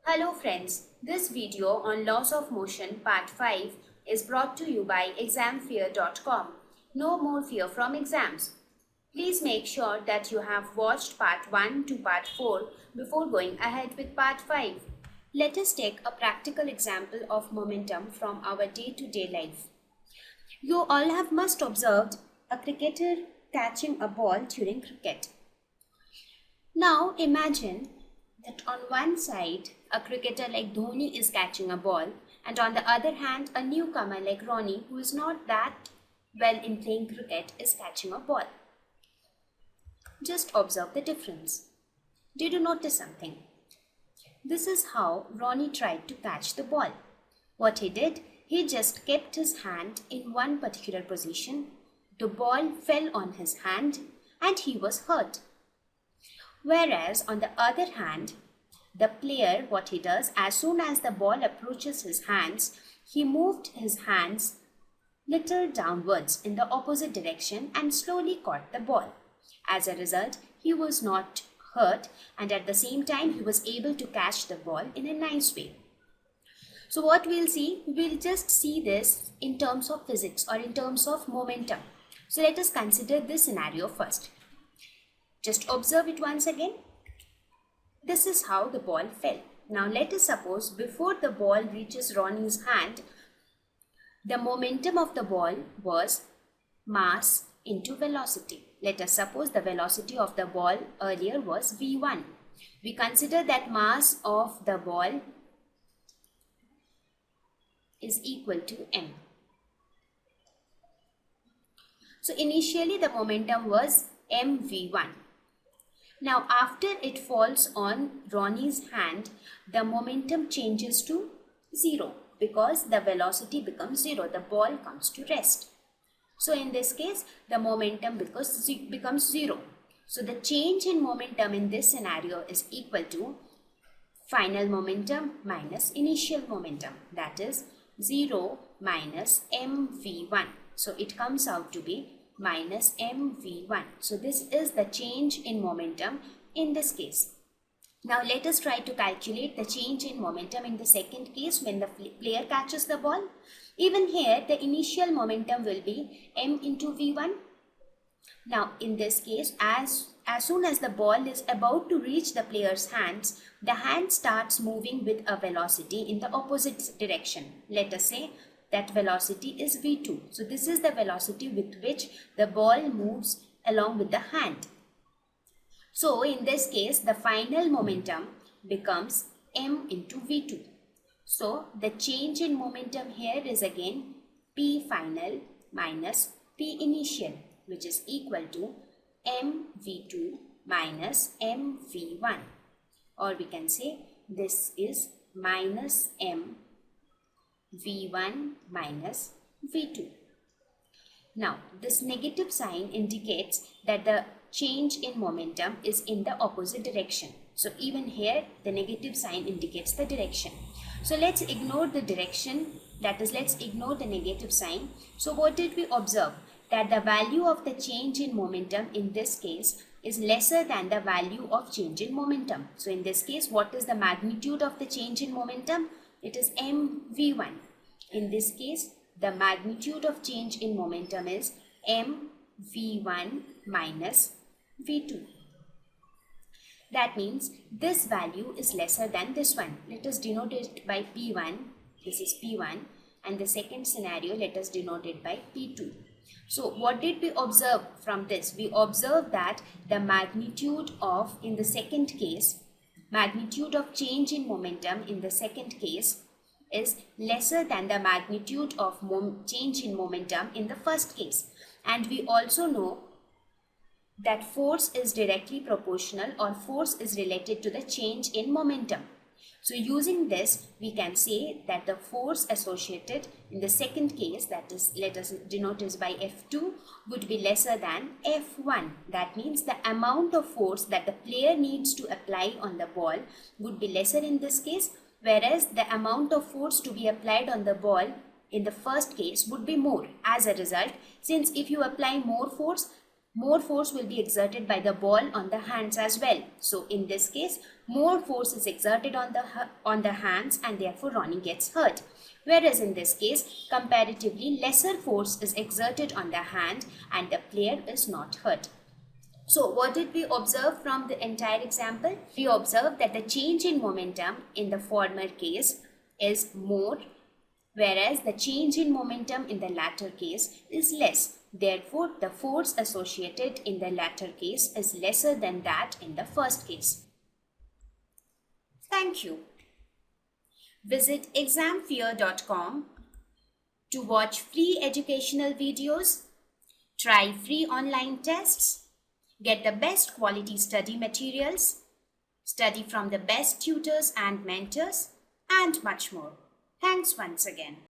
Hello friends, this video on laws of motion part 5 is brought to you by examfear.com. No more fear from exams. Please make sure that you have watched part 1 to part 4 before going ahead with part 5. Let us take a practical example of momentum from our day-to-day life. You all have must observed a cricketer catching a ball during cricket. Now imagine that on one side, a cricketer like Dhoni is catching a ball, and on the other hand, a newcomer like Ronnie, who is not that well in playing cricket, is catching a ball. Just observe the difference. Did you notice something? This is how Ronnie tried to catch the ball. What he did, he just kept his hand in one particular position. The ball fell on his hand and he was hurt. Whereas on the other hand, the player, what he does, as soon as the ball approaches his hands, he moved his hands little downwards in the opposite direction and slowly caught the ball. As a result, he was not hurt and at the same time he was able to catch the ball in a nice way. So what we'll just see this in terms of physics or in terms of momentum. So let us consider this scenario first. Just observe it once again. This is how the ball fell. Now let us suppose before the ball reaches Ronnie's hand, the momentum of the ball was mass into velocity. Let us suppose the velocity of the ball earlier was v1. We consider that mass of the ball is equal to m. So initially the momentum was mv1. Now after it falls on Ronnie's hand, the momentum changes to 0 because the velocity becomes 0. The ball comes to rest. So in this case, the momentum becomes 0. So the change in momentum in this scenario is equal to final momentum minus initial momentum. That is 0 minus mv1. So it comes out to be minus mv1. So this is the change in momentum in this case. Now let us try to calculate the change in momentum in the second case when the player catches the ball. Even here the initial momentum will be m into v1. Now in this case, as soon as the ball is about to reach the player's hands, the hand starts moving with a velocity in the opposite direction. Let us say that velocity is v2. So this is the velocity with which the ball moves along with the hand. So in this case, the final momentum becomes m into v2. So the change in momentum here is again p final minus p initial, which is equal to mv2 minus mv1. Or we can say this is minus m v1 minus v2. Now this negative sign indicates that the change in momentum is in the opposite direction. So even here the negative sign indicates the direction. So let's ignore the direction, that is, let's ignore the negative sign. So what did we observe? That the value of the change in momentum in this case is lesser than the value of change in momentum. So in this case, what is the magnitude of the change in momentum? It is mv1. In this case, the magnitude of change in momentum is mv1 minus v2. That means this value is lesser than this one. Let us denote it by p1. This is p1. And the second scenario, let us denote it by p2. So what did we observe from this? We observed that the magnitude of, in the second case, magnitude of change in momentum in the second case is lesser than the magnitude of change in momentum in the first case. And we also know that force is directly proportional, or force is related to the change in momentum. So using this, we can say that the force associated in the second case, that is, let us denote this by F2, would be lesser than F1. That means the amount of force that the player needs to apply on the ball would be lesser in this case, whereas the amount of force to be applied on the ball in the first case would be more. As a result, since if you apply more force, more force will be exerted by the ball on the hands as well. So in this case, more force is exerted on the hands, and therefore Ronnie gets hurt. Whereas in this case, comparatively lesser force is exerted on the hand and the player is not hurt. So what did we observe from the entire example? We observed that the change in momentum in the former case is more, whereas the change in momentum in the latter case is less. Therefore, the force associated in the latter case is lesser than that in the first case. Thank you. Visit examfear.com to watch free educational videos, try free online tests, get the best quality study materials, study from the best tutors and mentors, and much more. Thanks once again.